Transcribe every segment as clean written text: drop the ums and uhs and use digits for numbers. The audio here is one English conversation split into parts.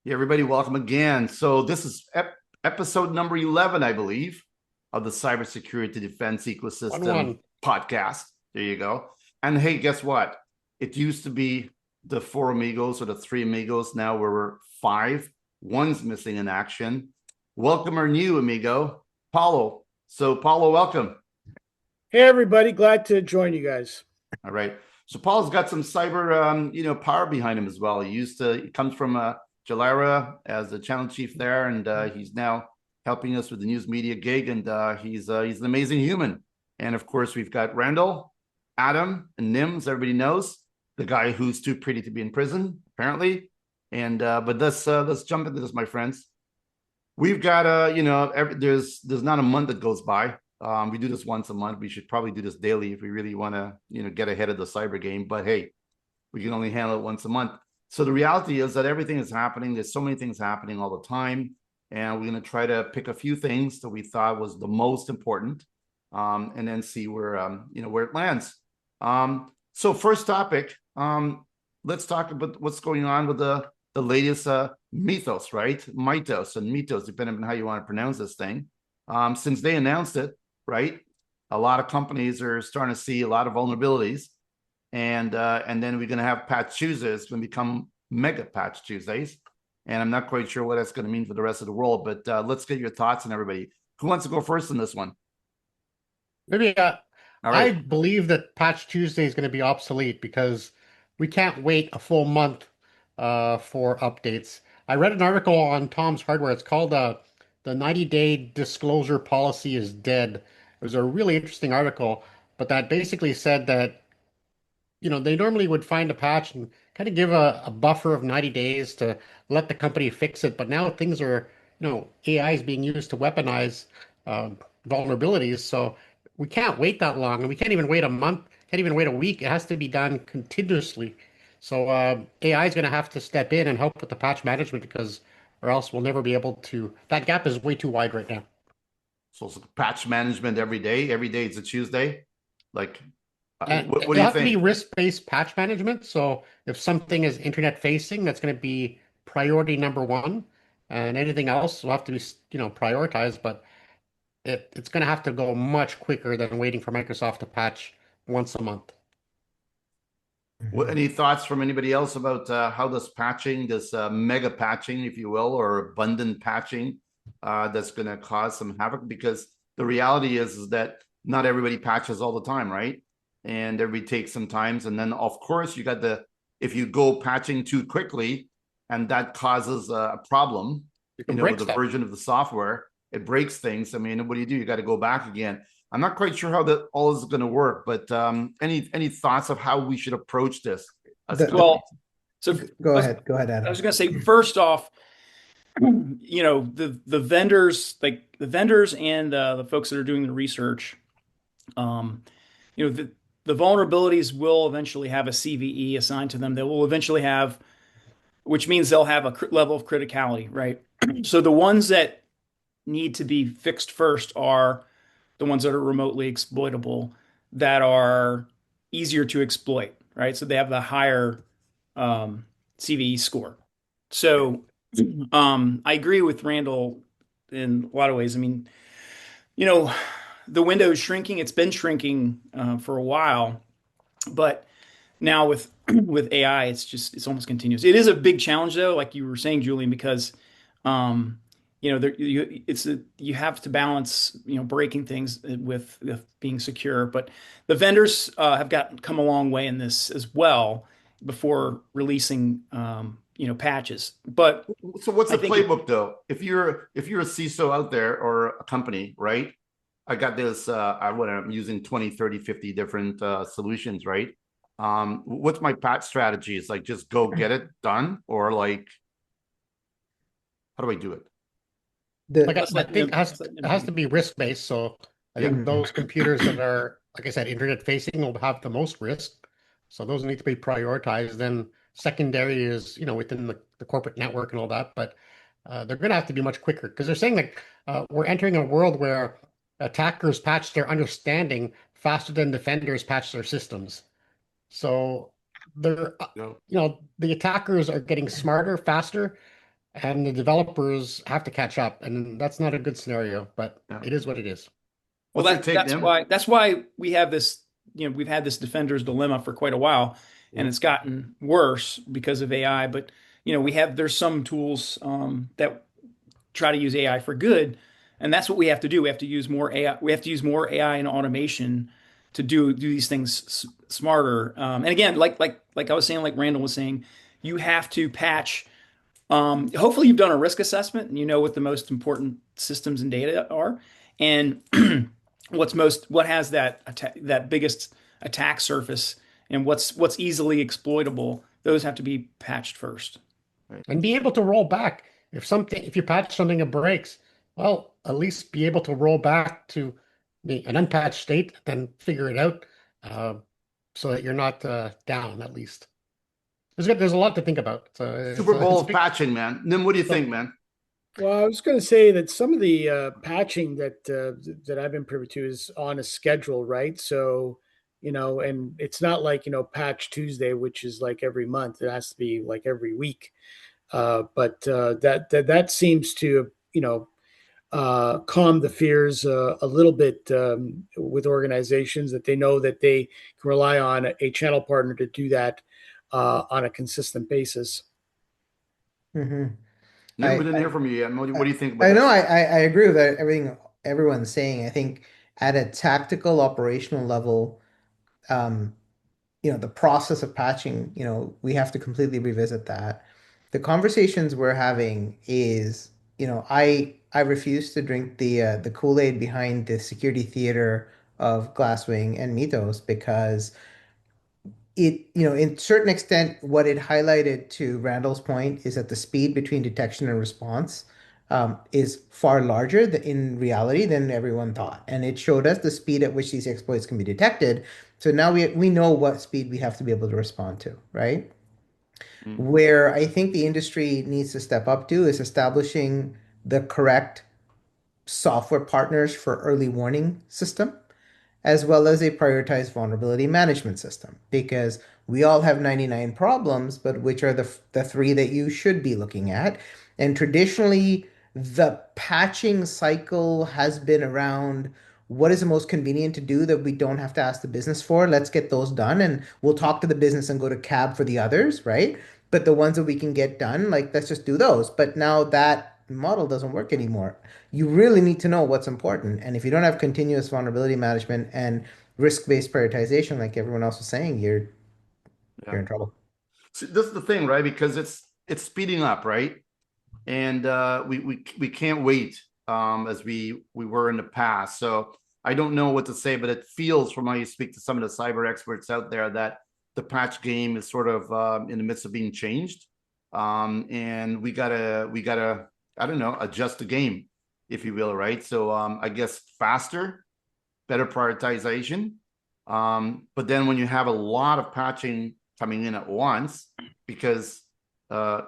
Yeah, everybody, welcome again. So this is episode number 11, I believe, of the Cybersecurity Defense Ecosystem One. podcast. There you go. And hey, guess what? It used to be the four amigos or the three amigos. Now we're five. One's missing in action. Welcome our new amigo, Paolo. So Paolo, welcome. Hey, everybody. Glad to join you guys. All right. So Paul's got some cyber, power behind him as well. He comes from Jalara as the channel chief there, and he's now helping us with the news media gig, and he's an amazing human. And of course, we've got Randal, Adam, and Nims. Everybody knows the guy who's too pretty to be in prison, apparently. And but let's jump into this, my friends. We've got there's not a month that goes by. We do this once a month. We should probably do this daily if we really want to, get ahead of the cyber game. But hey, we can only handle it once a month. So the reality is that everything is happening. There's so many things happening all the time. And we're going to try to pick a few things that we thought was the most important, and then see where it lands. So first topic, let's talk about what's going on with the latest Mythos, right? Mythos and Mythos, depending on how you want to pronounce this thing. Since they announced it, right, a lot of companies are starting to see a lot of vulnerabilities. And then we're going to have Patch Tuesdays. It's going to become Mega Patch Tuesdays. And I'm not quite sure what that's going to mean for the rest of the world, but let's get your thoughts on everybody. Who wants to go first in this one? Maybe All I right. believe that Patch Tuesday is going to be obsolete because we can't wait a full month for updates. I read an article on Tom's Hardware. It's called the 90-day disclosure policy is dead. It was a really interesting article, but that basically said that they normally would find a patch and kind of give a buffer of 90 days to let the company fix it. But now things are, AI is being used to weaponize vulnerabilities. So we can't wait that long, and we can't even wait a month, can't even wait a week. It has to be done continuously. So AI is going to have to step in and help with the patch management because, or else we'll never be able to. That gap is way too wide right now. So it's patch management every day. Every day it's a Tuesday. Like, And what do it'll you have to be think? risk-based patch management. So if something is internet facing, that's going to be priority number one, and anything else will have to be, prioritized. But it's going to have to go much quicker than waiting for Microsoft to patch once a month. Any thoughts from anybody else about how this patching, this mega patching, if you will, or abundant patching, that's going to cause some havoc? Because the reality is that not everybody patches all the time, right? And everybody takes some times, and then of course you got if you go patching too quickly, and that causes a problem, You can with break the stuff. version of the software, it breaks things. I mean, what do? You got to go back again. I'm not quite sure how that all is going to work, but any thoughts of how we should approach this as The, companies? the, Well, so Go ahead, I was Adam. going to say, first off, the vendors, like the vendors and the folks that are doing the research, um, the vulnerabilities will eventually have a CVE assigned to them. They will eventually have, which means they'll have a level of criticality, right? So the ones that need to be fixed first are the ones that are remotely exploitable, that are easier to exploit, right? So they have the higher CVE score. So I agree with Randal in a lot of ways. I mean, you know, the window is shrinking. It's been shrinking for a while, but now with with AI, it's almost continuous. It is a big challenge though, like you were saying, Julian, because you have to balance breaking things with being secure. But the vendors have come a long way in this as well before releasing patches. But So what's I the think playbook though? If you're a CISO out there or a company, right? I got this, I'm using 20, 30, 50 different solutions, right? What's my patch strategy? Is like just go get it done, or like how do I do it? Like I, The I think it has to be risk based. So I Yeah. think those computers that are, like I said, internet facing will have the most risk. So those need to be prioritized. Then secondary is, within the corporate network and all that. But they're going to have to be much quicker because they're saying that we're entering a world where attackers patch their understanding faster than defenders patch their systems. So they're, No. the attackers are getting smarter, faster, and the developers have to catch up, and that's not a good scenario, but Yeah. it is what it is. Well, What's your take, Nim? that's why we have this, we've had this defender's dilemma for quite a while, and it's gotten worse because of AI. But there's some tools that try to use AI for good, and that's what we have to do. We have to use more AI. We have to use more AI and automation to do these things smarter. And again, like I was saying, like Randall was saying, you have to patch. Hopefully, you've done a risk assessment and you know what the most important systems and data are, and what has that biggest attack surface, and what's easily exploitable. Those have to be patched first. And be able to roll back. If you patch something that breaks, well, at least be able to roll back to an unpatched state, then figure it out, so that you're not down at least. There's a lot to think about. Super Bowl of patching, man. Nim, what do you think, man? Well, I was going to say that some of the patching that I've been privy to is on a schedule, right? So, and it's not like Patch Tuesday, which is like every month. It has to be like every week. But that seems to calm the fears a little bit with organizations, that they know that they can rely on a channel partner to do that on a consistent basis. Mm-hmm. Nim, we didn't hear from you yet. What do you think about I know this? I agree with everything everyone's saying. I think at a tactical operational level, um, the process of patching, we have to completely revisit that. The conversations we're having is, I refuse to drink the Kool-Aid behind the security theater of Glasswing and Mythos, because in certain extent, what it highlighted, to Randall's point, is that the speed between detection and response is far larger in reality than everyone thought. And it showed us the speed at which these exploits can be detected. So now we know what speed we have to be able to respond to, right? Mm. Where I think the industry needs to step up to is establishing the correct software partners for early warning system, as well as a prioritized vulnerability management system, because we all have 99 problems, but which are the three that you should be looking at? And traditionally, the patching cycle has been around what is the most convenient to do that we don't have to ask the business for. Let's get those done, and we'll talk to the business and go to cab for the others, right? But the ones that we can get done, like, let's just do those. But now that model doesn't work anymore. You really need to know what's important. And if you don't have continuous vulnerability management and risk-based prioritization, like everyone else was saying, you're in trouble. See, this is the thing, right? Because it's speeding up, right? And we can't wait as we were in the past. So I don't know what to say, but it feels, from how you speak to some of the cyber experts out there, that the patch game is sort of in the midst of being changed, and we gotta I don't know, adjust the game, if you will, right? So I guess faster, better prioritization. But then when you have a lot of patching coming in at once, because Mythos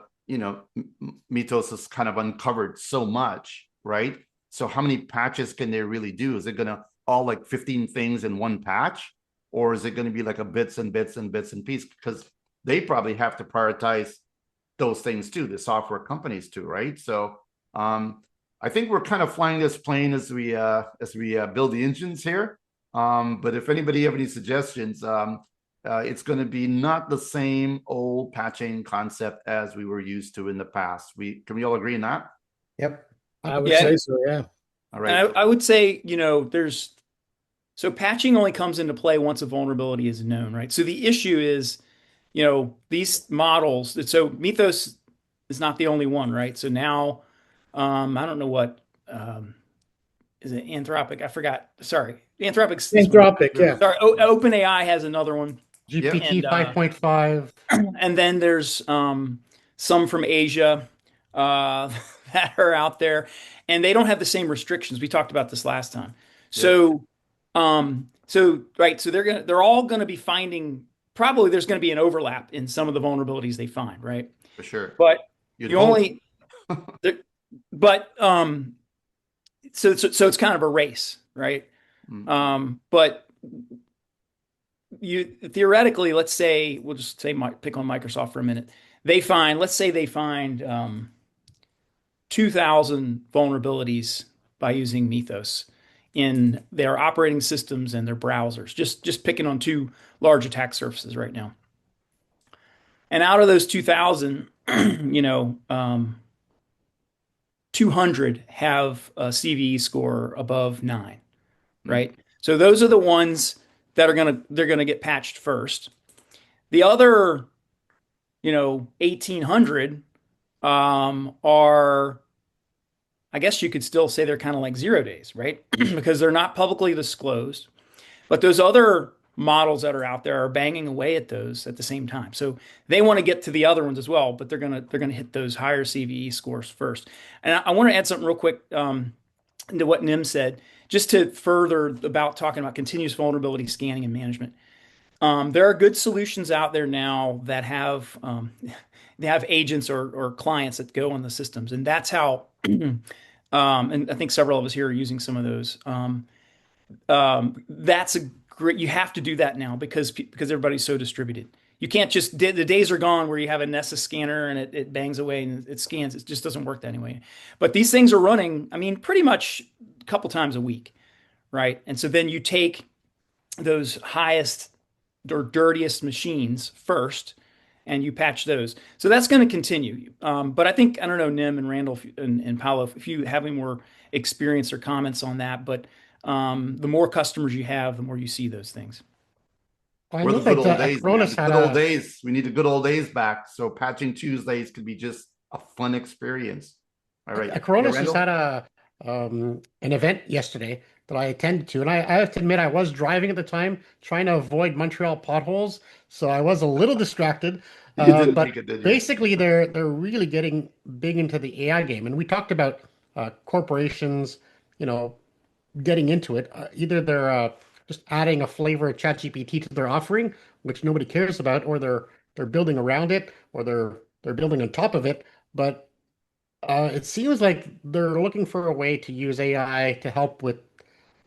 has kind of uncovered so much, right? So how many patches can they really do? Is it gonna all like 15 things in one patch, or is it going to be like a bits and bits and bits and pieces? Because they probably have to prioritize those things too, the software companies too, right? So I think we're kind of flying this plane as we build the engines here. But if anybody have any suggestions, it's going to be not the same old patching concept as we were used to in the past. Can we all agree on that? Yep. I would say so, yeah. All right. I would say, so patching only comes into play once a vulnerability is known, right? So the issue is, these models. So Mythos is not the only one, right? So now, I don't know what is it, Anthropic? I forgot. Sorry, Anthropic's this one. Anthropic, yeah. Sorry, OpenAI has another one. GPT And, 5.5. And then there's some from Asia that are out there, and they don't have the same restrictions. We talked about this last time. So, right, so they're all gonna be finding, probably there's gonna be an overlap in some of the vulnerabilities they find, right? For sure. But You'd you hope. only, but so it's kind of a race, right? But you theoretically, let's say, we'll just say pick on Microsoft for a minute. Let's say they find 2,000 vulnerabilities by using Mythos in their operating systems and their browsers, just picking on two large attack surfaces right now. And out of those 2,000, 200 have a CVE score above 9, right? So those are the ones that they're gonna get patched first. The other, 1,800 are, I guess you could still say they're kind of like 0 days, right? Because they're not publicly disclosed. But those other models that are out there are banging away at those at the same time. So they want to get to the other ones as well, but they're gonna hit those higher CVE scores first. And I want to add something real quick into what Nim said, just to further about talking about continuous vulnerability scanning and management. There are good solutions out there now that have they have agents or clients that go on the systems, and that's how. And I think several of us here are using some of those. That's a great. You have to do that now because everybody's so distributed. You can't just the days are gone where you have a Nessus scanner and it bangs away and it scans. It just doesn't work that anyway. But these things are running. I mean, pretty much a couple times a week, right? And so then you take those highest or dirtiest machines first, and you patch those. So that's going to continue. But I think, I don't know, Nim and Randall and Paolo, if you have any more experience or comments on that, but the more customers you have, the more you see those things. I We're know the good that old days, man. Acronis The had good old a, days. We need the good old days back. So patching Tuesdays could be just a fun experience. All right. Acronis Yeah, just Randall? had an event yesterday that I attended to, and I have to admit I was driving at the time, trying to avoid Montreal potholes, so I was a little distracted. You didn't But make it, did you? basically, they're really getting big into the AI game, and we talked about corporations, you know, getting into it. Either they're just adding a flavor of ChatGPT to their offering, which nobody cares about, or they're building around it, or they're building on top of it. But it seems like they're looking for a way to use AI to help with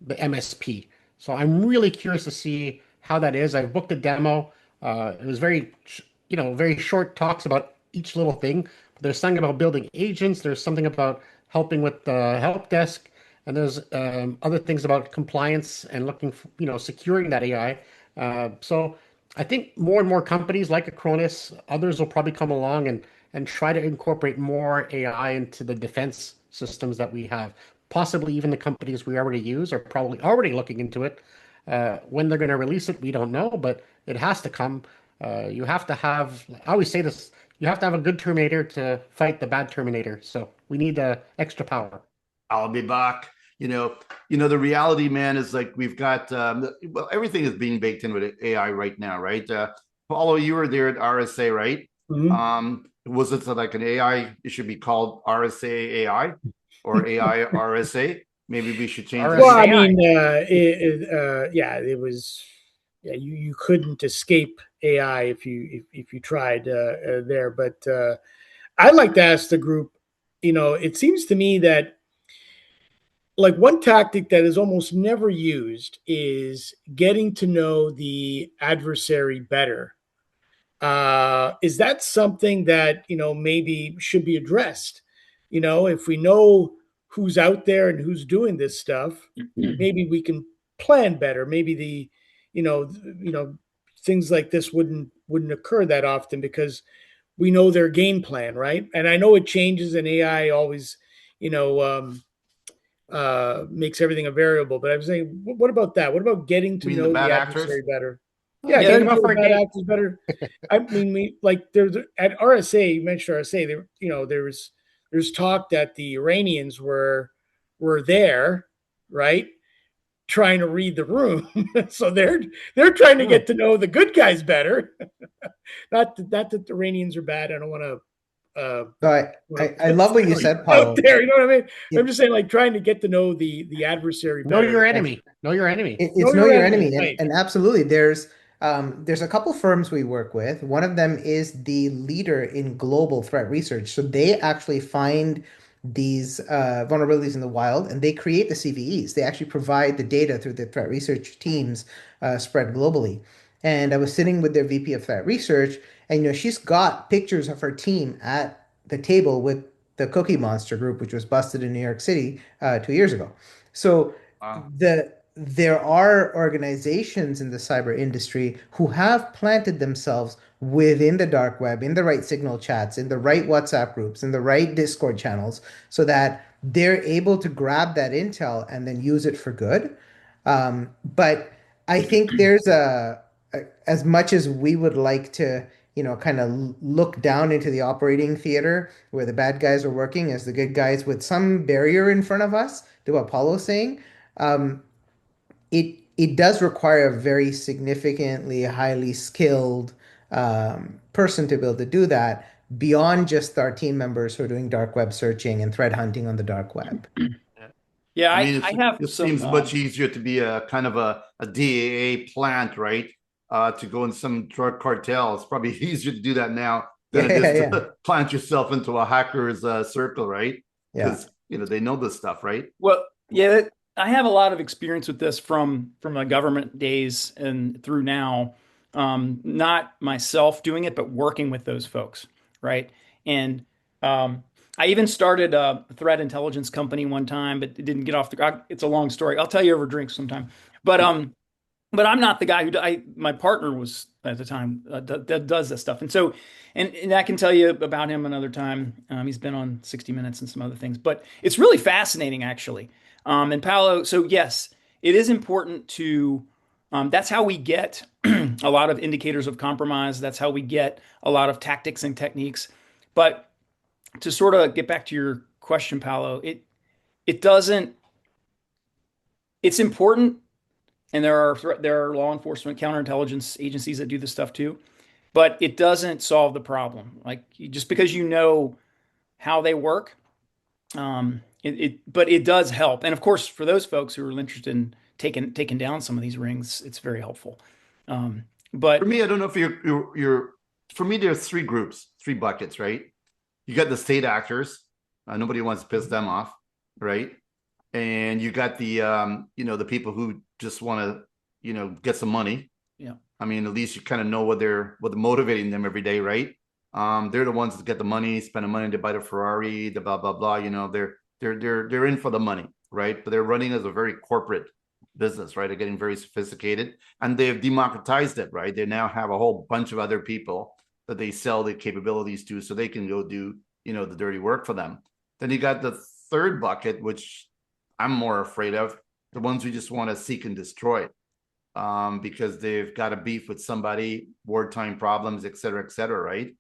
the MSP. So I'm really curious to see how that is. I've booked a demo. It was very short talks about each little thing. But there's something about building agents. There's something about helping with the help desk, and there's other things about compliance and looking for, securing that AI. So I think more and more companies like Acronis, others will probably come along and try to incorporate more AI into the defense systems that we have. Possibly even the companies we already use are probably already looking into it. When they're going to release it, we don't know, but it has to come. You have to have, I always say this, you have to have a good Terminator to fight the bad Terminator. So we need extra power. I'll be back. The reality, man, is like we've got well, everything is being baked in with AI right now, right? Paulo, you were there at RSA, right? Mhm. Was it like an AI? It should be called RSA AI or AI RSA. Maybe we should change Well, I RSAI. mean, yeah, it was, yeah, you couldn't escape AI if you tried there. But I'd like to ask the group, it seems to me that like one tactic that is almost never used is getting to know the adversary better. Is that something that maybe should be addressed? If we know who's out there and who's doing this stuff, maybe we can plan better. Maybe things like this wouldn't occur that often because we know their game plan, right? And I know it changes, and AI always, you know, um, makes everything a variable. But I was saying, what about that? What about getting You to mean the know the bad actors? adversary better? Oh, Yeah, take getting them to out know for the a bad date. actors better. I mean, we like there's at RSA. You mentioned RSA. There's talk that the Iranians were there, right, trying to read the room. So they're trying to get to know the good guys better. Not that the Iranians are bad. I don't want to So I love what you said, out Paulo. there. You know what I mean? It, I'm just saying, like trying to get to know the adversary Know better. your enemy. Know your enemy. it's Know know your your enemy, enemy, and, right? and absolutely, there's a couple firms we work with. One of them is the leader in global threat research. So they actually find these vulnerabilities in the wild, and they create the CVEs. They actually provide the data through the threat research teams spread globally. And I was sitting with their VP of threat research, and she's got pictures of her team at the table with the Cookie Monster group, which was busted in New York City 2 years ago. So Wow. there are organizations in the cyber industry who have planted themselves within the dark web, in the right signal chats, in the right WhatsApp groups, in the right Discord channels, so that they're able to grab that intel and then use it for good. But I think there's as much as we would like to, kind of look down into the operating theater where the bad guys are working as the good guys with some barrier in front of us, to what Paulo's saying, um, it does require a very significantly highly skilled person to be able to do that beyond just our team members who are doing dark web searching and threat hunting on the dark web. Yeah, I mean, I have it some. seems much easier to be a kind of a DAA plant, right? To go in some drug cartel. It's probably easier to do that now than it is Yeah. to plant yourself into a hacker's circle, right? Yeah. Because they know this stuff, right? Well, yeah, I have a lot of experience with this from my government days and through now. Not myself doing it, but working with those folks, right? And I even started a threat intelligence company one time, but it didn't get off the. It's a long story. I'll tell you over drinks sometime. But I'm not the guy my partner was at the time that does this stuff. And so, and I can tell you about him another time. He's been on 60 Minutes and some other things, but it's really fascinating actually. And Paolo, so yes, it is important to, that's how we get a lot of indicators of compromise. That's how we get a lot of tactics and techniques. But to sort of get back to your question, Paolo, it doesn't, it's important. And there are law enforcement, counterintelligence agencies that do this stuff too, but it doesn't solve the problem. Like just because you know how they work, but it does help. And of course, for those folks who are interested in taking down some of these rings, it's very helpful. But for me, I don't know if you're. For me, there's three groups, three buckets, right? You got the state actors. Nobody wants to piss them off, right? And you got the the people who just want to get some money. Yeah. I mean, at least you kind of know what they're motivating them every day, right? They're the ones that get the money, spend the money to buy the Ferrari, the blah blah blah. They're in for the money, right? But they're running as a very corporate business, right? They're getting very sophisticated, and they've democratized it, right? They now have a whole bunch of other people that they sell the capabilities to, so they can go do the dirty work for them. Then you got the third bucket, which I'm more afraid of, the ones who just want to seek and destroy, because they've got a beef with somebody, wartime problems, et cetera, right?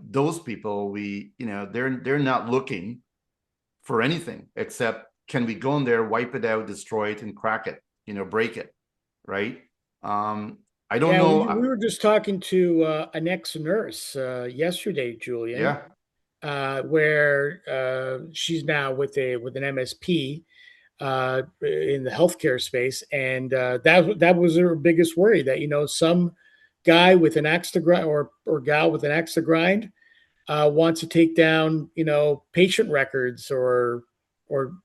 Those people, they're not looking for anything except, can we go in there, wipe it out, destroy it, and crack it, break it, right? I don't know. We were just talking to an ex-nurse yesterday, Julian. Yeah. Where she's now with an MSP in the healthcare space, and that was her biggest worry, that some guy with an axe to grind or gal with an axe to grind wants to take down patient records or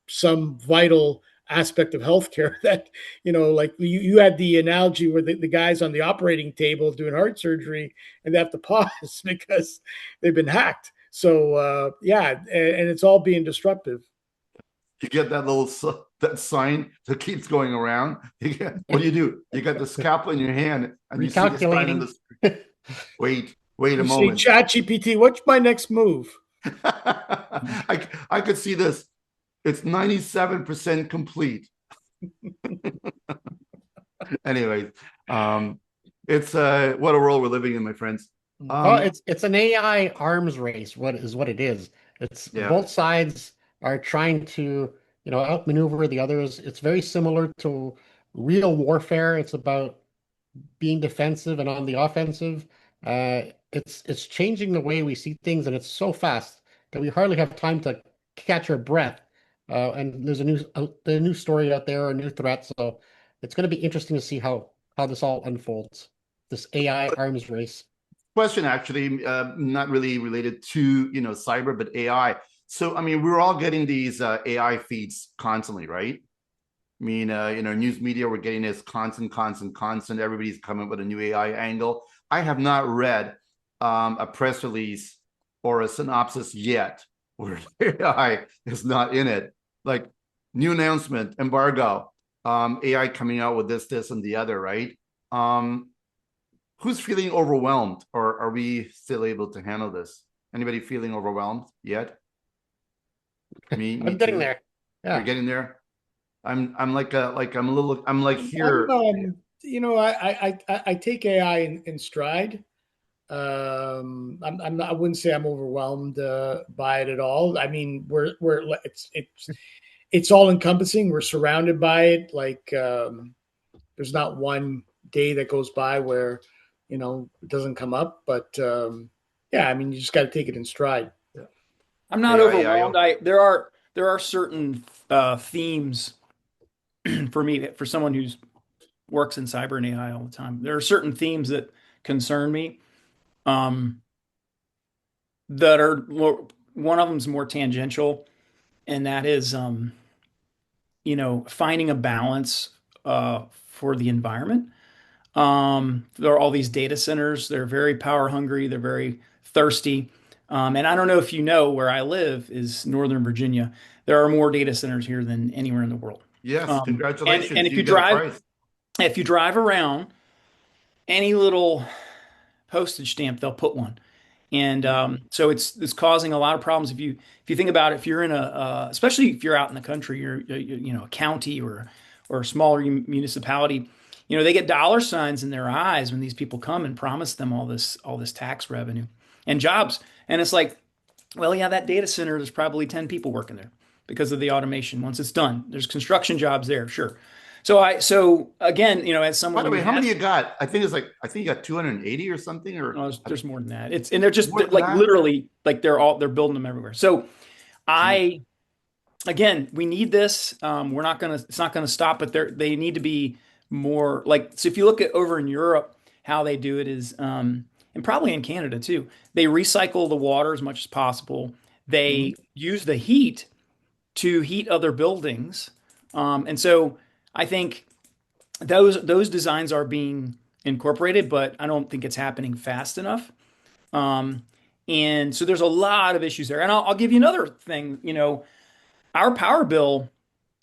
some vital aspect of healthcare that like you had the analogy where the guys on the operating table doing heart surgery and they have to pause because they've been hacked. So yeah, and it's all being disruptive. You get that sign that keeps going around. What do? You got the scalpel in your hand and you see the sign in the wait a moment. ChatGPT, what's my next move? I could see this. It's 97% complete. Anyways, it's what a world we're living in, my friends. It's an AI arms race. What it is? It's both sides are trying to outmaneuver the others. It's very similar to real warfare. It's about being defensive and on the offensive. It's changing the way we see things, and it's so fast that we hardly have time to catch our breath. And there's a new story out there, a new threat. So it's going to be interesting to see how this all unfolds. This AI arms race. Question actually, not really related to cyber, but AI. So I mean, we're all getting these AI feeds constantly, right? I mean, news media, we're getting this constant. Everybody's coming with a new AI angle. I have not read a press release or a synopsis yet where AI is not in it. Like new announcement, embargo, AI coming out with this, and the other, right? Who's feeling overwhelmed, or are we still able to handle this? Anybody feeling overwhelmed yet? Me I'm getting too. there. You're Yeah. getting there. I'm like here. I take AI in stride. I'm not, I wouldn't say I'm overwhelmed by it at all. I mean, it's all encompassing. We're surrounded by it. Like, there's not one day that goes by where, it doesn't come up. But yeah, I mean, you just got to take it in stride. I'm not overwhelmed. There are certain themes for me, for someone who's works in cyber and AI all the time. There are certain themes that concern me. Um, that are more, one of them is more tangential, and that is finding a balance for the environment. There are all these data centers. They're very power hungry. They're very thirsty. And I don't know if you know, where I live is Northern Virginia. There are more data centers here than anywhere in the world. Yes, And congratulations. You got a prize. if you drive around any little postage stamp, they'll put one. And so it's causing a lot of problems. If you think about it, if you're in especially if you're out in the country, you're a county or a smaller municipality, they get dollar signs in their eyes when these people come and promise them all this tax revenue and jobs. And it's like, well, yeah, that data center, there's probably 10 people working there because of the automation. Once it's done, there's construction jobs there, sure. So again, as By someone the who way, how many has, you got? I think you got 280 or something, or no, there's more than that. And they're just more than like that. literally like they're building them everywhere. So Gee, I again, we need this. It's not gonna stop, but they need to be more like, so if you look at over in Europe, how they do it is, and probably in Canada too, they recycle the water as much as possible. They mhm. use the heat to heat other buildings. And so I think those designs are being incorporated, but I don't think it's happening fast enough. Um, and so there's a lot of issues there. And I'll give you another thing. Our power bill,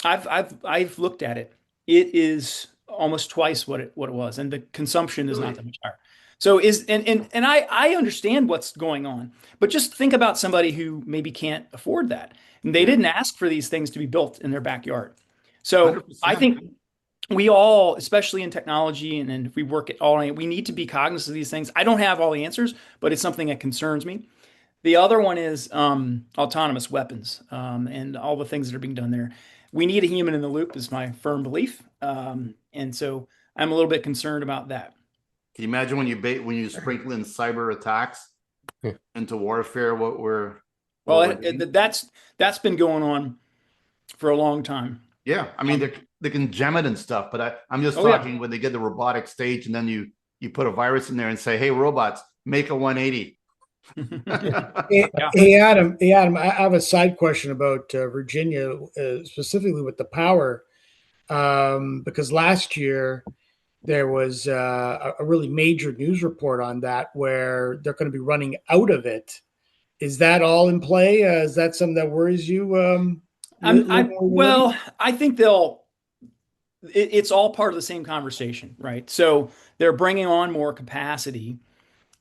I've looked at it. It is almost twice what it was, and the consumption is not Really? that much higher. So and I understand what's going on, but just think about somebody who maybe can't afford that. And they Yeah, didn't ask for these things to be built in their backyard. So I 100%. think we all, especially in technology, and if we work at all, we need to be cognizant of these things. I don't have all the answers, but it's something that concerns me. The other one is autonomous weapons, and all the things that are being done there. We need a human in the loop, is my firm belief. And so I'm a little bit concerned about that. Can you imagine when you sprinkle in cyber attacks into warfare? What we're Well, doing? that's been going on for a long time. Yeah, I mean they can gem it and stuff, but I'm just Oh yeah. talking when they get the robotic stage, and then you put a virus in there and say, "Hey, robots, make a 180." Hey, Yeah. hey, Adam, I have a side question about Virginia, specifically with the power, because last year there was a really major news report on that where they're going to be running out of it. Is that all in play? Is that something that worries you, living where you're living? Well, I think it's all part of the same conversation, right? So they're bringing on more capacity.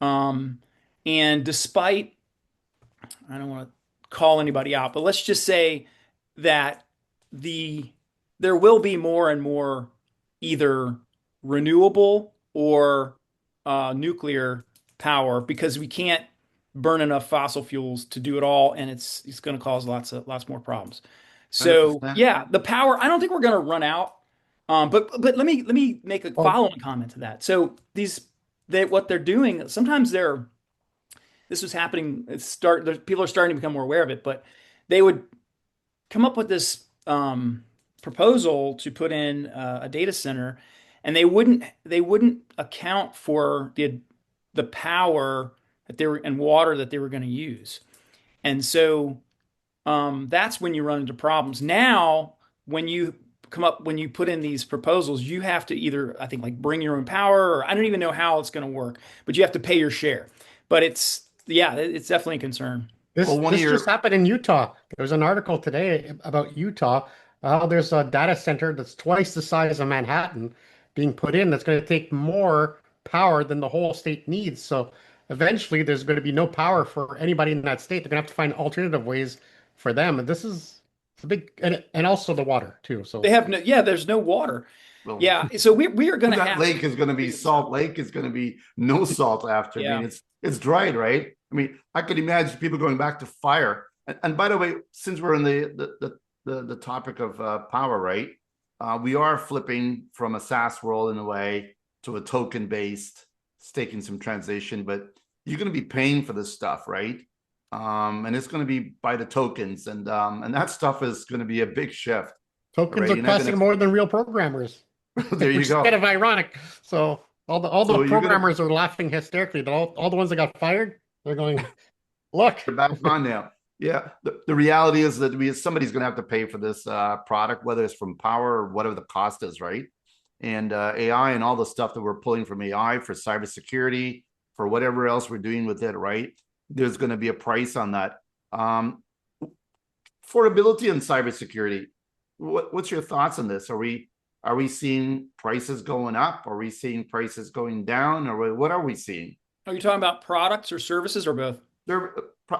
Um, and despite, I don't want to call anybody out, but let's just say that the there will be more and more either renewable or nuclear power, because we can't burn enough fossil fuels to do it all, and it's going to cause lots more problems. So 100%. yeah, the power. I don't think we're going to run out. But let me make a Well, following comment to that. So what they're doing, sometimes this was happening. People are starting to become more aware of it, but they would come up with this proposal to put in a data center, and they wouldn't account for the power that they were and water that they were going to use, and so that's when you run into problems. Now, when you put in these proposals, you have to either, I think, like bring your own power, or I don't even know how it's going to work, but you have to pay your share. But yeah, it's definitely a concern. This Well, one of this just your happened in Utah. There was an article today about Utah. How there's a data center that's twice the size of Manhattan being put in that's going to take more power than the whole state needs. So eventually there's going to be no power for anybody in that state. They're going to have to find alternative ways for them. And this is it's a big and also the water too. They So have no, yeah, there's no water. well, Yeah, so we are going to that have to lake is going to be figure this out. Salt Lake is going to be no salt after. I mean, Yeah. it's dried, right? I mean, I could imagine people going back to fire. And by the way, since we're in the topic of power, right? We are flipping from a SaaS world in a way to a token based, staking some transition, but you're going to be paying for this stuff, right? And it's going to be by the tokens, and that stuff is going to be a big shift, tokens right? are You're not going costing more than real programmers, to. There you which is kind go. of ironic. So all the So you're going to programmers are laughing hysterically. All the ones that got fired, they're going, look. You're back on now. Yeah, the reality is that somebody's going to have to pay for this product, whether it's from power or whatever the cost is, right? And AI and all the stuff that we're pulling from AI for cybersecurity, for whatever else we're doing with it, right? There's going to be a price on that. Affordability and cybersecurity. What's your thoughts on this? Are we seeing prices going up? Are we seeing prices going down? Or what are we seeing? Are you talking about products or services or both? They're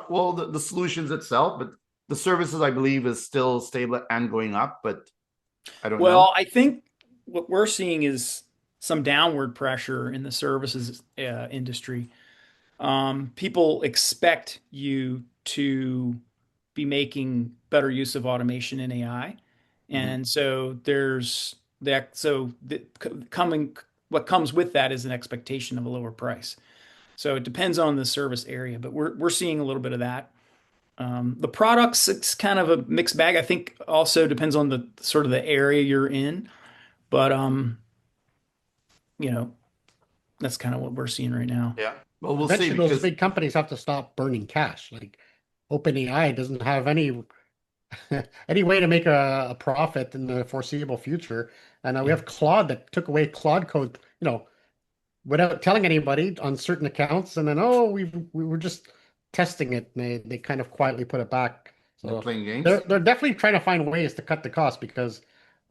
well, the solutions itself, but the services I believe is still stable and going up, but I don't know. Well, I think what we're seeing is some downward pressure in the services industry. People expect you to be making better use of automation and AI, and so there's that. So coming, what comes with that is an expectation of a lower price. So it depends on the service area, but we're seeing a little bit of that. The products, it's kind of a mixed bag. I think also depends on the sort of the area you're in, but you know, that's kind of what we're seeing right now. Yeah. Well, we'll see Eventually, those because big companies have to stop burning cash. Like OpenAI doesn't have any any way to make a profit in the foreseeable future. And we have Claude that took away Claude code, without telling anybody on certain accounts. And then, oh, we were just testing it. And they kind of quietly put it back. they're So playing games. they're definitely trying to find ways to cut the cost because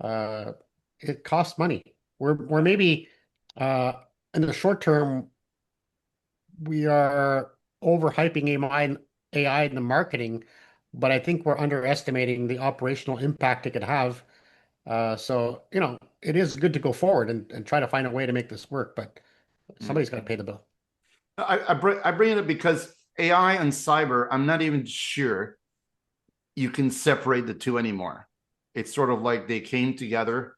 uh, it costs money. We're maybe in the short term we are overhyping AI in the marketing, but I think we're underestimating the operational impact it could have. So, it is good to go forward and try to find a way to make this work, but somebody's got to pay the bill. I bring it up because AI and cyber, I'm not even sure you can separate the two anymore. It's sort of like they came together,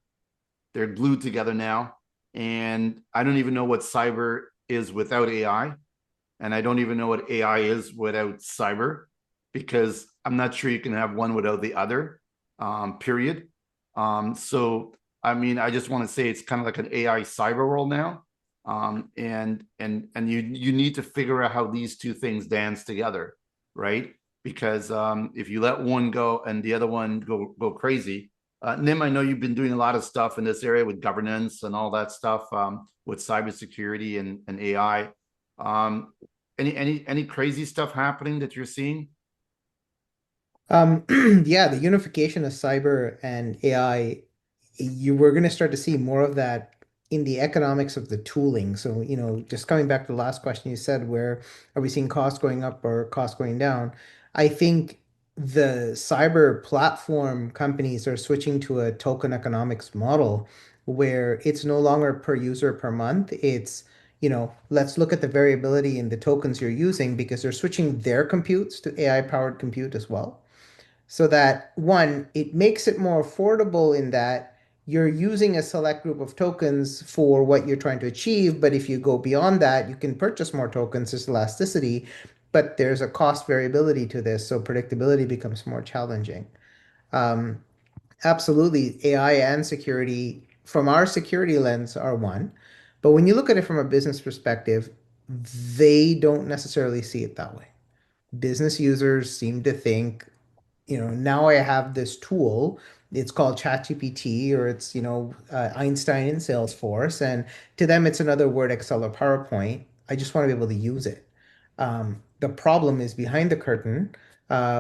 they're glued together now, and I don't even know what cyber is without AI. And I don't even know what AI is without cyber, because I'm not sure you can have one without the other, period. So, I mean, I just want to say it's kind of like an AI cyber world now. And you need to figure out how these two things dance together, right? Because if you let one go and the other one go crazy, Nim, I know you've been doing a lot of stuff in this area with governance and all that stuff, with cybersecurity and AI. Any crazy stuff happening that you're seeing? Yeah, the unification of cyber and AI, you were going to start to see more of that in the economics of the tooling. So, just coming back to the last question you said, where are we seeing costs going up or costs going down? I think the cyber platform companies are switching to a token economics model where it's no longer per user per month. It's, let's look at the variability in the tokens you're using because they're switching their computes to AI powered compute as well. So that one, it makes it more affordable in that you're using a select group of tokens for what you're trying to achieve. But if you go beyond that, you can purchase more tokens. There's elasticity, but there's a cost variability to this. So predictability becomes more challenging. Um, Absolutely, AI and security from our security lens are one. But when you look at it from a business perspective, they don't necessarily see it that way. Business users seem to think, now I have this tool. It's called ChatGPT, or it's, Einstein in Salesforce. And to them, it's another Word, Excel, or PowerPoint. I just want to be able to use it. the problem is behind the curtain.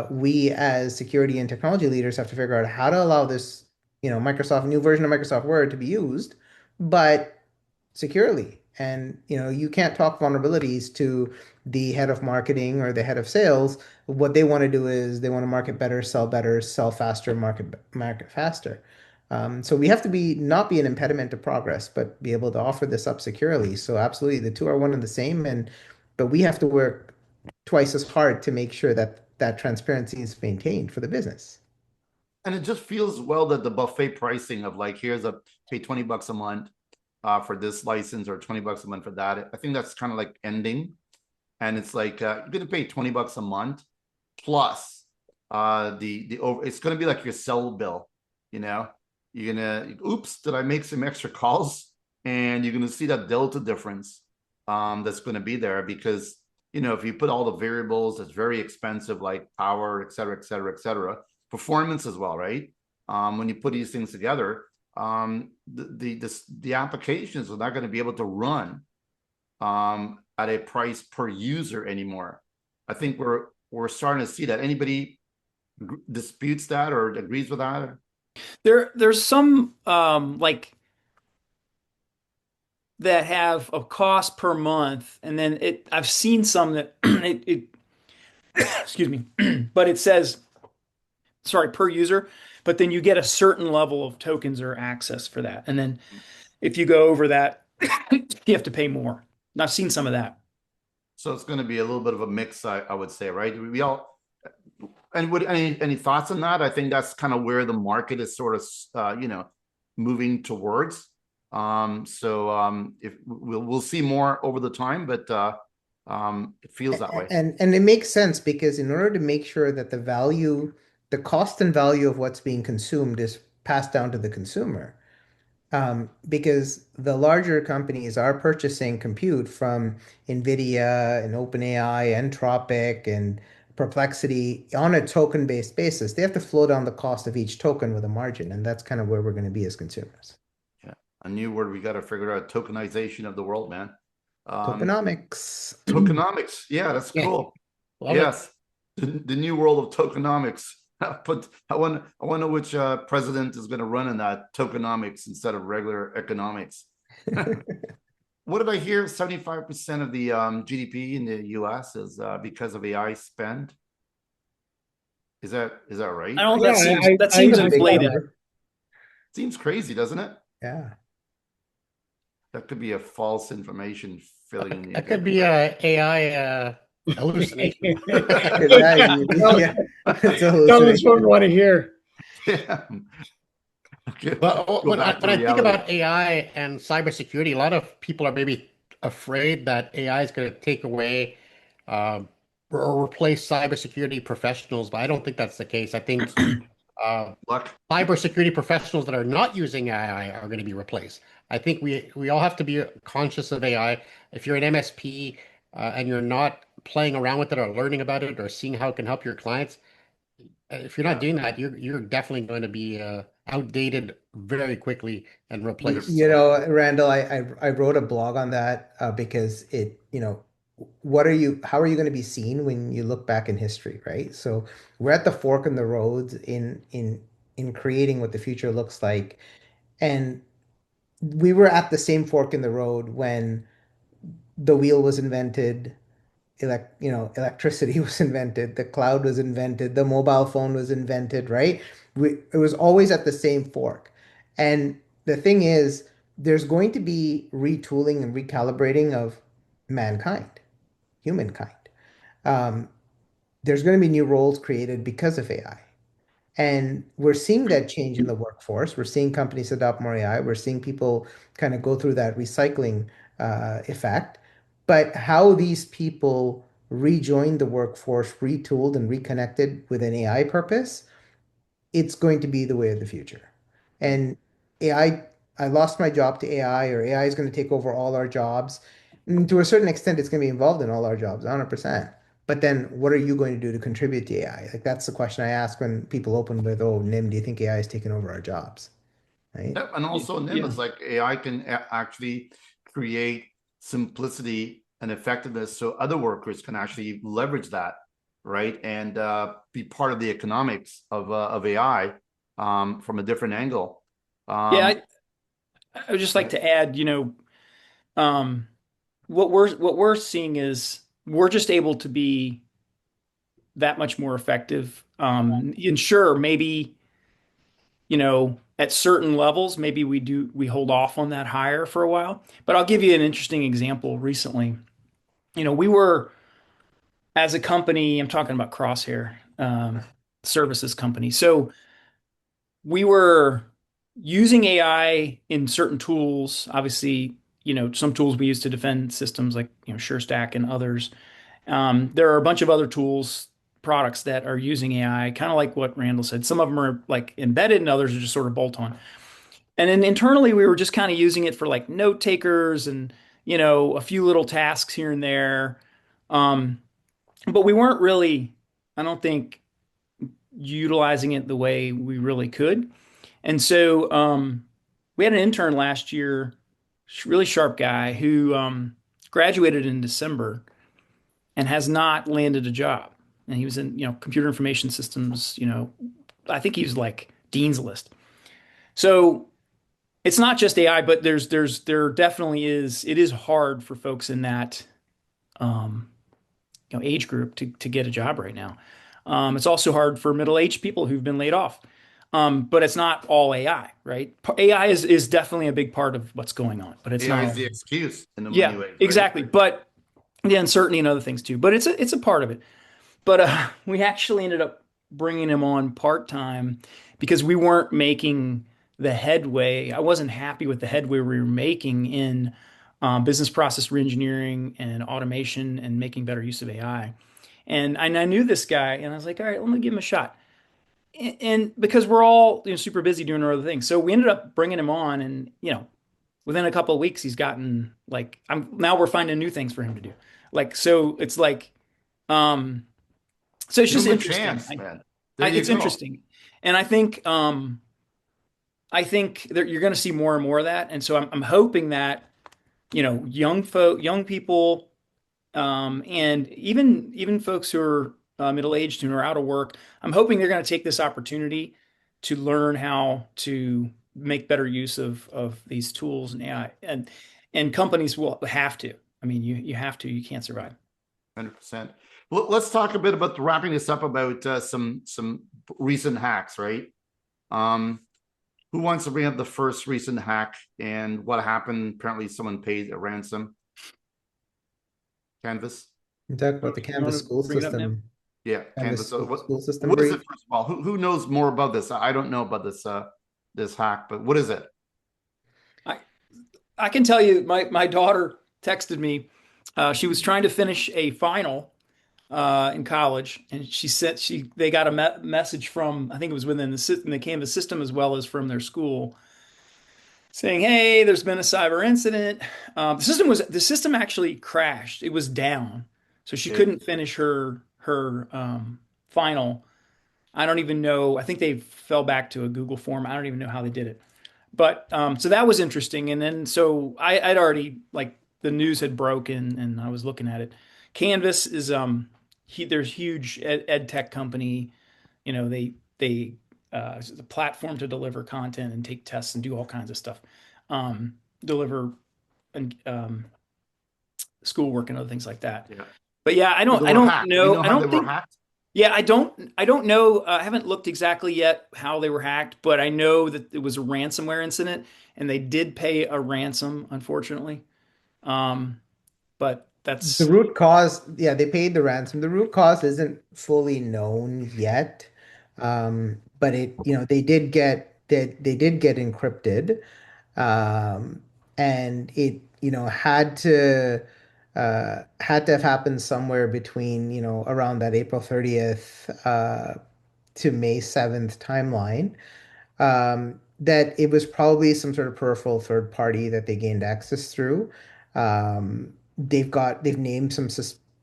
We as security and technology leaders have to figure out how to allow this, Microsoft new version of Microsoft Word to be used, but securely. And you can't talk vulnerabilities to the head of marketing or the head of sales. What they want to do is they want to market better, sell faster, market faster. So we have to not be an impediment to progress, but be able to offer this up securely. So absolutely, the two are one and the same, but we have to work twice as hard to make sure that that transparency is maintained for the business. And it just feels well that the buffet pricing of like, here's a pay $20 a month for this license or $20 a month for that. I think that's kind of like ending. And it's like, you're going to pay $20 a month plus it's going to be like your cell bill, you're going to, oops, did I make some extra calls? And you're going to see that delta difference that's going to be there because, if you put all the variables, it's very expensive, like power, et cetera, et cetera, et cetera. Performance as well, right? When you put these things together, the applications are not going to be able to run at a price per user anymore. I think we're starting to see that. Anybody disputes that or agrees with that? There's some like that have a cost per month, and then I've seen some that it excuse me, but it says per user, but then you get a certain level of tokens or access for that. And then if you go over that, you have to pay more. And I've seen some of that. So it's going to be a little bit of a mix, I would say, right? We all, and any thoughts on that? I think that's kind of where the market is sort of, moving towards. If we'll see more over the time, but it feels that way. And it makes sense because in order to make sure that the cost and value of what's being consumed is passed down to the consumer, because the larger companies are purchasing compute from NVIDIA and OpenAI, Anthropic, and Perplexity on a token-based basis. They have to flow down the cost of each token with a margin, and that's kind of where we're going to be as consumers. Yeah, a new word we got to figure out: tokenization of the world, man. Tokenomics. Tokenomics, yeah, that's cool. Yes, the new world of tokenomics. But I wonder which president is going to run in that tokenomics instead of regular economics. What did I hear? 75% of the GDP in the US is because of AI spend. Is that right? I don't. That seems inflated. Seems crazy, doesn't it? Yeah. That could be a false information filling. That could be a AI hallucination. Yeah. Tell us what we want to hear. Yeah. Okay. But when I think about AI and cybersecurity, a lot of people are maybe afraid that AI is going to take away or replace cybersecurity professionals, but I don't think that's the case. I think cybersecurity professionals that are not using AI are going to be replaced. I think we all have to be conscious of AI. If you're an MSP and you're not playing around with it or learning about it or seeing how it can help your clients, if you're not doing that, you're definitely going to be outdated very quickly and replaced. Randal, I wrote a blog on that because how are you going to be seen when you look back in history, right? So we're at the fork in the road in creating what the future looks like. And we were at the same fork in the road when the wheel was invented, electricity was invented, the cloud was invented, the mobile phone was invented, right? It was always at the same fork. And the thing is, there's going to be retooling and recalibrating of humankind. There's going to be new roles created because of AI. And we're seeing that change in the workforce. We're seeing companies adopt more AI. We're seeing people kind of go through that recycling effect. But how these people rejoin the workforce, retooled and reconnected with an AI purpose, it's going to be the way of the future. And I lost my job to AI, or AI is going to take over all our jobs. And to a certain extent, it's going to be involved in all our jobs, 100%. But then what are you going to do to contribute to AI? Like that's the question I ask when people open with, "Oh, Nim, do you think AI is taking over our jobs?" Right? Yep, and also Nim is like AI can actually create simplicity and effectiveness so other workers can actually leverage that, right? And be part of the economics of AI from a different angle. Yeah, Um, I would just like to add, um, what we're seeing is we're just able to be that much more effective. And sure, maybe, at certain levels, maybe we hold off on that hire for a while. But I'll give you an interesting example recently. We were as a company, I'm talking about Crosshair, services company. So we were using AI in certain tools. Obviously, some tools we use to defend systems like, SureStack and others. There are a bunch of other tools, products that are using AI, kind of like what Randall said. Some of them are like embedded and others are just sort of bolt on. And then internally, we were just kind of using it for like note takers and, a few little tasks here and there. Um, but we weren't really, I don't think, utilizing it the way we really could. And so we had an intern last year, really sharp guy who graduated in December and has not landed a job. And he was in, computer information systems, I think he was like dean's list. So it's not just AI, but there definitely is, it is hard for folks in that um, age group to get a job right now. It's also hard for middle-aged people who've been laid off. But it's not all AI, right? AI is definitely a big part of what's going on, but it's AI not is all. the excuse in many Yeah, ways, right? exactly. But the uncertainty and other things too. But it's a part of it. But we actually ended up bringing him on part-time because we weren't making the headway. I wasn't happy with the headway we were making in business process reengineering and automation and making better use of AI. And I knew this guy, and I was like, all right, let me give him a shot. And because we're all super busy doing our other things, so we ended up bringing him on, and within a couple of weeks, he's gotten like I'm now we're finding new things for him to do. Like so, it's like um, so it's Give just them a interesting. chance, man. There you It's go. interesting, and I think that you're going to see more and more of that, and so I'm hoping that young people, and even folks who are middle aged and are out of work, I'm hoping they're going to take this opportunity to learn how to make better use of these tools and AI, and companies will have to. I mean, you have to. You can't survive. 100%. Well, let's talk a bit about wrapping this up about some recent hacks, right? Um, who wants to bring up the first recent hack and what happened? Apparently, someone paid a ransom. Canvas. You talk about the You Canvas want to school bring it up, Nick? system, Yeah, Canvas Canvas. So school system what is breach. it, first of all? Who knows more about this? I don't know about this this hack, but what is it? I I can tell you, my daughter texted me. She was trying to finish a final in college, and she said they got a message from I think it was within the Canvas system as well as from their school saying, "Hey, there's been a cyber incident." The system actually crashed. It was down, so she Okay. couldn't finish her final. I don't even know. I think they fell back to a Google form. I don't even know how they did it. But so that was interesting. And then so I'd already like the news had broken and I was looking at it. Canvas is there's huge ed tech company. They it's a platform to deliver content and take tests and do all kinds of stuff. Deliver and schoolwork and other things like that. Yeah. But yeah, So they I were don't hacked. Do we know. know I how they don't were think hacked? yeah, I don't know. I haven't looked exactly yet how they were hacked, but I know that it was a ransomware incident, and they did pay a ransom, unfortunately. Um, but The that's root cause, yeah, they paid the ransom. The root cause isn't fully known yet. But they did get encrypted. Um, and it, had to have happened somewhere between, around that April 30th, to May 7th timeline. That it was probably some sort of peripheral third party that they gained access through. They've named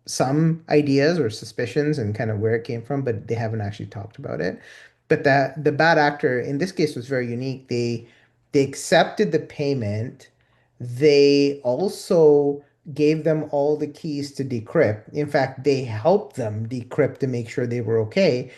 some ideas or suspicions and kind of where it came from, but they haven't actually talked about it. But that the bad actor in this case was very unique. They accepted the payment. They also gave them all the keys to decrypt. In fact, they helped them decrypt to make sure they were okay.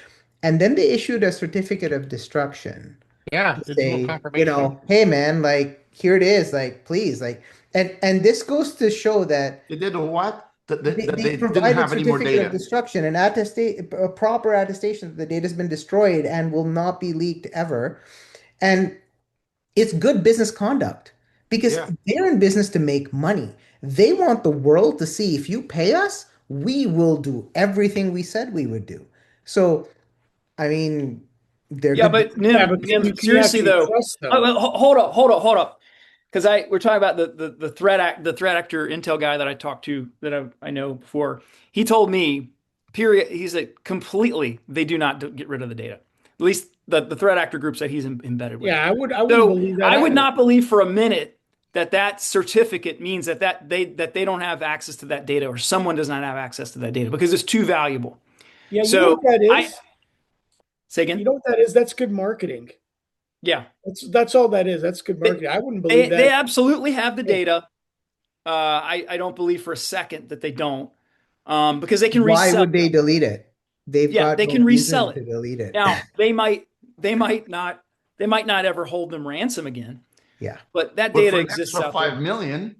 And then they issued a certificate of destruction Yeah, to digital say, confirmation. hey man, like here it is, like please, like and this goes to show that They did what? That they they didn't provided have any more certificate of data. destruction and a proper attestation that the data has been destroyed and will not be leaked ever. And it's good business conduct because Yeah. they're in business to make money. They want the world to see if you pay us, we will do everything we said we would do. So, I mean, they're Yeah, good but business. Yeah, Nim, but Nim, can you seriously actually though, trust them? hold up, because we're talking about the threat actor intel guy that I talked to that I know before. He told me, period. He's like completely they do not get rid of the data. At least the threat actor groups that he's embedded with. Yeah, I wouldn't So believe that I would either. not believe for a minute that that certificate means that they don't have access to that data or someone does not have access to that data because it's too valuable. Yeah, you know So what that I is? say You again, know what that is? That's good marketing. yeah. That's all that is. That's good They, marketing. I wouldn't believe they that. absolutely have the data. I don't believe for a second that they don't, because they can Why resell. would they delete it? They've Yeah, got they no can resell reason it. to delete it. Now they might not ever hold them ransom again, Yeah. but that But data for an exists extra out there. 5 million,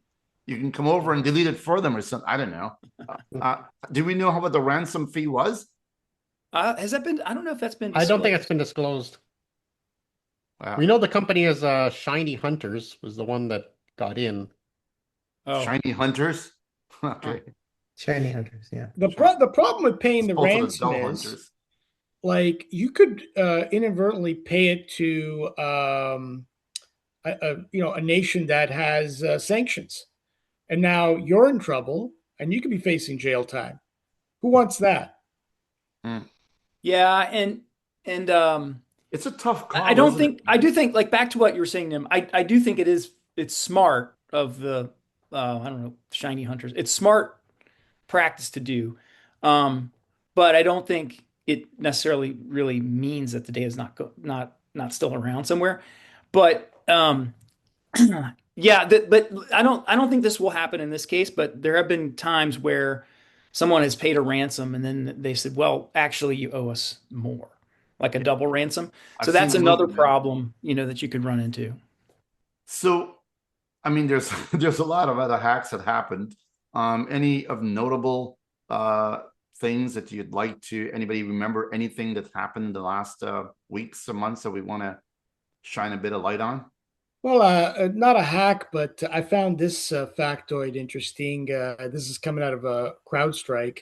you can come over and delete it for them or something. I don't know. Do we know what the ransom fee was? Has that been? I don't know if that's been I don't think disclosed. it's been disclosed. Wow. We know the company is Shiny Hunters was the one that got in. Oh, Shiny hunters. huh. Okay. Shiny hunters. Yeah. The problem with paying As the opposed to the ransom dull is hunters. like you could inadvertently pay it to a nation that has sanctions, and now you're in trouble, and you could be facing jail time. Who wants that? Hmm. Yeah, and It's a tough I call, don't isn't it, think I man? do think like back to what you were saying, Nim. I do think it's smart of the I don't know shiny hunters. It's smart practice to do, but I don't think it necessarily really means that the data is not still around somewhere. But yeah, but I don't think this will happen in this case. But there have been times where someone has paid a ransom and then they said, "Well, actually, you owe us more." Like a Yeah. double ransom. I've So seen that's the another movie, man. problem, that you could run into. So, I mean, there's there's a lot of other hacks that happened. Any of notable things that you'd like to anybody remember anything that happened in the last weeks or months that we want to shine a bit of light on? Well, not a hack, but I found this factoid interesting. This is coming out of a CrowdStrike.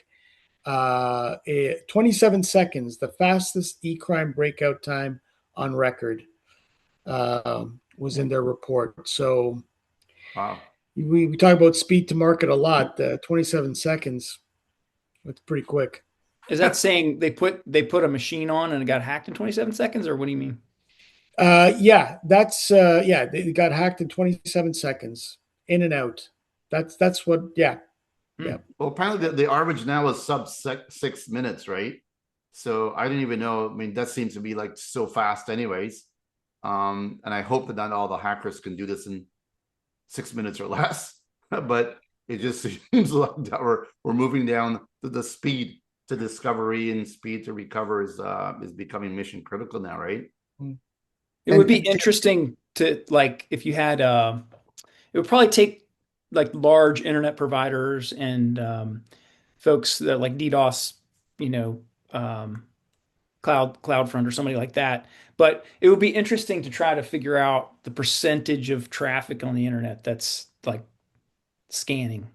27 seconds, the fastest e-crime breakout time on record, was in their report. So Wow. we talk about speed to market a lot. 27 seconds, that's pretty quick. Is that saying they put a machine on and it got hacked in 27 seconds, or what do you mean? Yeah, they got hacked in 27 seconds, in and out. That's what. Yeah, Hmm. yeah. Well, apparently the average now is sub 6 minutes, right? So I didn't even know. I mean, that seems to be like so fast, anyways. And I hope that not all the hackers can do this in 6 minutes or less. But it just seems like that we're moving down the speed to discovery and speed to recover is becoming mission critical now, right? It would And be interesting to like if you had it would probably take like large internet providers and folks that like DDoS, you know, um, CloudFront or somebody like that. But it would be interesting to try to figure out the percentage of traffic on the internet that's like scanning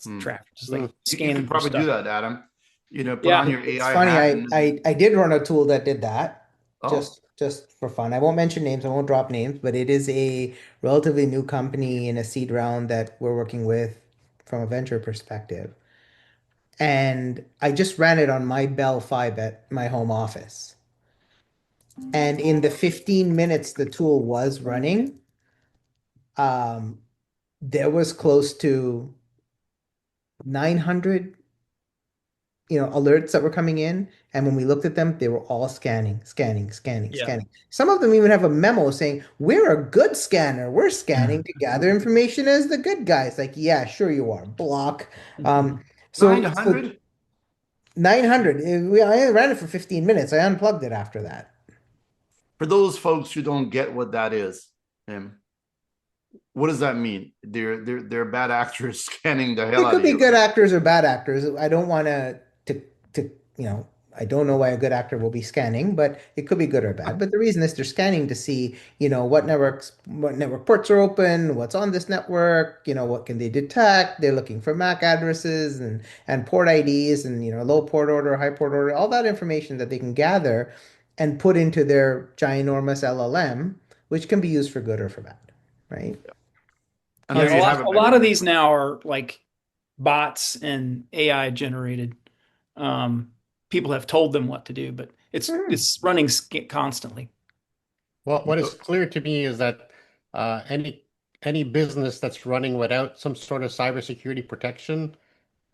Hmm. traffic, just Hmm. like You could scanning for probably do stuff. that, Adam. Put Yeah. on your it's AI funny, hat I did run a tool that did that oh, just for fun. I won't mention names, I won't drop names, but it is a relatively new company in a seed round that we're working with from a venture perspective. And I just ran it on my Bell 5 at my home office. And in the 15 minutes the tool was running, um, there was close to 900 alerts that were coming in. And when we looked at them, they were all scanning, scanning, scanning, Yeah. scanning. Some of them even have a memo saying, we're a good scanner. We're scanning to gather information as the good guys. Like, yeah, sure you are. Block. So 900? 900. I ran it for 15 minutes. I unplugged it after that. For those folks who don't get what that is, what does that mean? They're bad actors scanning the hell It out could of be you. good actors or bad actors. I don't want to, I don't know why a good actor will be scanning, but it could be good or bad. But the reason is they're scanning to see, what network ports are open, what's on this network, what can they detect. They're looking for MAC addresses and port IDs and, low port order, high port order, all that information that they can gather and put into their ginormous LLM, which can be used for good or for bad, right? And Yeah, there and you have it, a my lot of friend. these now are like bots and AI generated. Um, People have told them what to do, but it's running constantly. Well, what is clear to me is that any business that's running without some sort of cybersecurity protection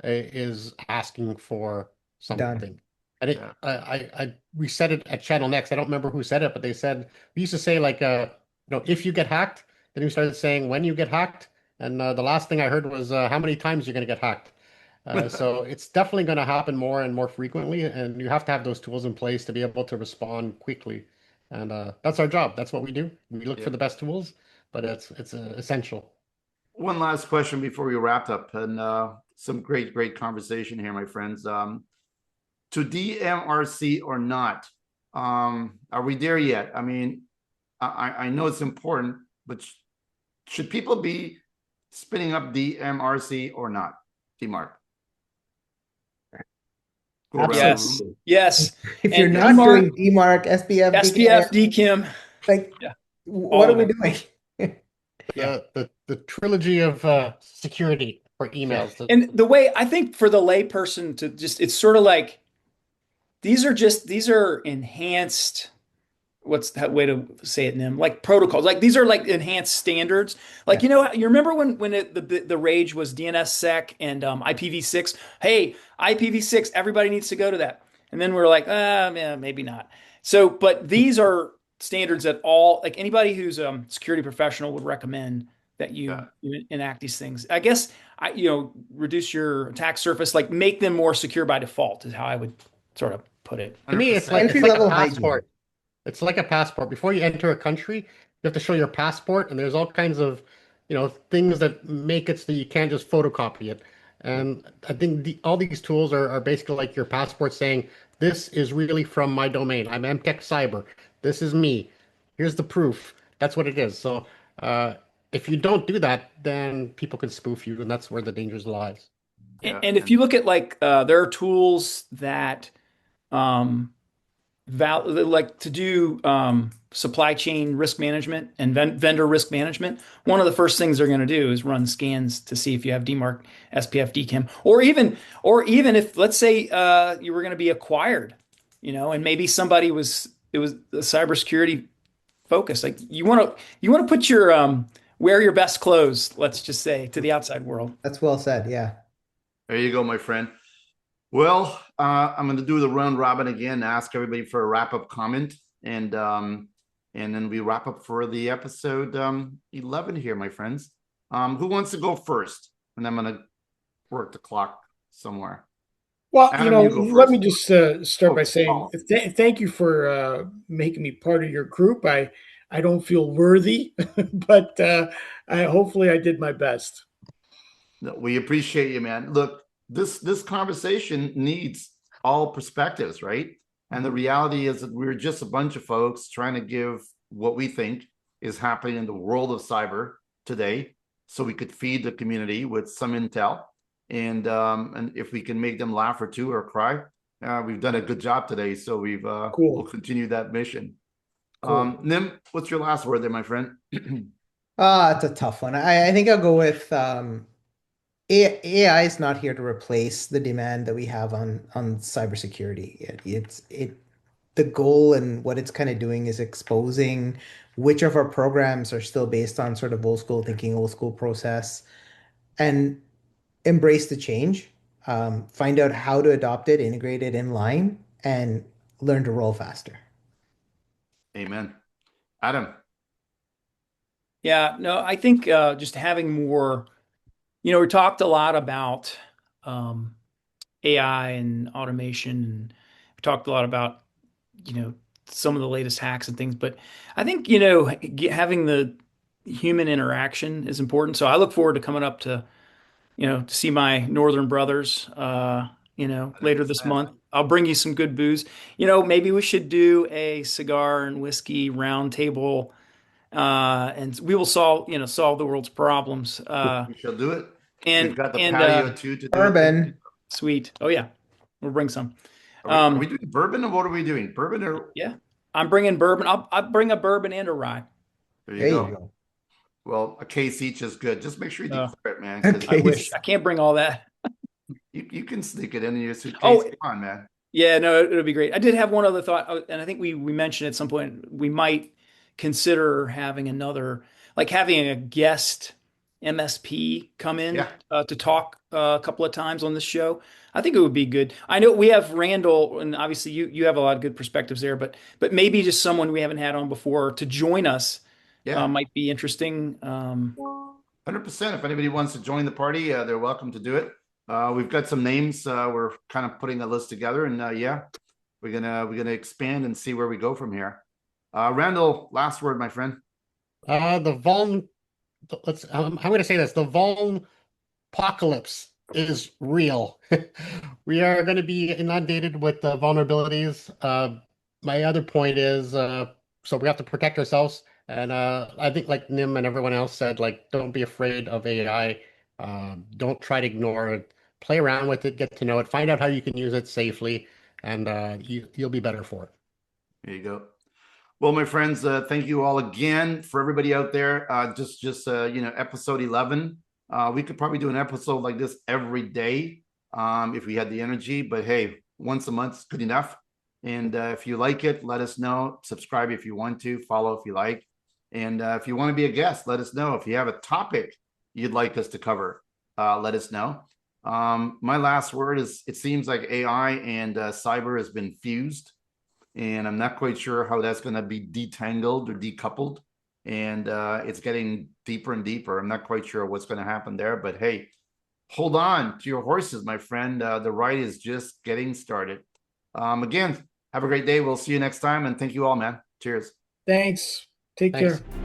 is asking for Done. something. And Yeah. we said it at Channel Next. I don't remember who said it, but they said we used to say like if you get hacked, then we started saying when you get hacked, and the last thing I heard was how many times you're going to get hacked. So it's definitely going to happen more and more frequently, and you have to have those tools in place to be able to respond quickly. And that's our job. That's what we do. We look Yeah. for the best tools, but it's essential. One last question before we wrap up, and some great conversation here, my friends. To DMRC or not, are we there yet? I mean, I know it's important, but should people be spinning up DMRC or not? DMARC. Go around the Yes, room. yes. If you're And Yes. not DMARC, doing DMARC, SPF, SPF, DKIM, DKIM, like, yeah, what all are of we it. doing? Yeah. The trilogy of security for Yeah. emails. And the way I think for the layperson to just, it's sort of like these are enhanced, what's that way to say it, Nim? Like protocols. Like these are like enhanced standards. Like Yeah. you remember when the rage was DNSSEC and IPv6. Hey, IPv6, everybody needs to go to that. And then we're like, yeah, maybe not. So, but these are standards that all like anybody who's a security professional would recommend that Yeah. you enact these things. I guess reduce your attack surface, like make them more secure by default is how I would sort of put it. To me, it's 100%. like Entry it's like a level hygiene. passport. It's like a passport. Before you enter a country, you have to show your passport, and there's all kinds of, things that make it so you can't just photocopy it. And I think all these tools are basically like your passport saying, this is really from my domain. I'm MTech Cyber. This is me. Here's the proof. That's what it is. So if you don't do that, then people can spoof you, and that's where the dangers lies. Yeah. And if you look at like there are tools that um, like to do supply chain risk management and vendor risk management. One of the first things they're going to do is run scans to see if you have DMARC, SPF, DKIM, or even if let's say you were going to be acquired, and maybe it was a cybersecurity focus. Like you want to put your wear your best clothes, let's just say, to the outside world. That's well said. Yeah. There you go, my friend. Well, I'm going to do the round robin again, ask everybody for a wrap up comment, and then we wrap up for the episode 11 here, my friends. Who wants to go first? And I'm going to work the clock somewhere. Well, Adam, you go let first. me just start by saying Paul. thank you for making me part of your group. I don't feel worthy, but hopefully I did my best. No, we appreciate you, man. Look, this conversation needs all perspectives, right? And the reality is that we're just a bunch of folks trying to give what we think is happening in the world of cyber today, so we could feed the community with some intel, and if we can make them laugh or two or cry, we've done a good job today. So we'll Cool. continue that mission. Cool. Nim, what's your last word there, my friend? It's a tough one. I think I'll go with AI is not here to replace the demand that we have on cybersecurity. The goal and what it's kind of doing is exposing which of our programs are still based on sort of old school thinking, old school process, and embrace the change. find out how to adopt it, integrate it in line, and learn to roll faster. Amen. Adam. Yeah, no, I think just having more, we talked a lot about AI and automation, and we talked a lot about, some of the latest hacks and things, but I think, having the human interaction is important. So I look forward to coming up to see my northern brothers, later this 100%. month. I'll bring you some good booze. Maybe we should do a cigar and whiskey round table, and we will solve the world's problems. We shall do it. We've And got the and patio too to do it. Bourbon. Sweet. Oh yeah, we'll bring some. Are we doing bourbon or what are we doing? Bourbon or Yeah, I'm bringing bourbon. I'll bring a bourbon and a rye. there There you you go. go. Well, a case each is good. Just make sure you Uh, declare it, man. 'Cause I Okay. wish I can't bring all that. you can sneak it in your suitcase. Oh, Come on, man. yeah, no, it'll be great. I did have one other thought, and I think we mentioned at some point we might consider having having a guest MSP come in Yeah. to talk a couple of times on this show. I think it would be good. I know we have Randal, and obviously you have a lot of good perspectives there, but maybe just someone we haven't had on before to join us Yeah. might be interesting. 100%. If anybody wants to join the party, they're welcome to do it. We've got some names. We're kind of putting a list together, and yeah, we're gonna expand and see where we go from here. Randall, last word, my friend. The vuln. I'm going to say this: the vuln apocalypse is real. We are going to be inundated with vulnerabilities. My other point is, so we have to protect ourselves. And I think, like Nim and everyone else said, like, don't be afraid of AI. Don't try to ignore it. Play around with it, get to know it, find out how you can use it safely, and you'll be better for it. There you go. Well, my friends, thank you all again. For everybody out there, just episode 11. We could probably do an episode like this every day if we had the energy. But hey, once a month's good enough. And if you like it, let us know. Subscribe if you want to. Follow if you like. And if you want to be a guest, let us know. If you have a topic you'd like us to cover, let us know. My last word is, it seems like AI and cyber has been fused. And I'm not quite sure how that's going to be detangled or decoupled. And it's getting deeper and deeper. I'm not quite sure what's going to happen there. But hey, hold on to your horses, my friend. The ride is just getting started. Again, have a great day. We'll see you next time. And thank you all, man. Cheers. Thanks. Take Thanks. care.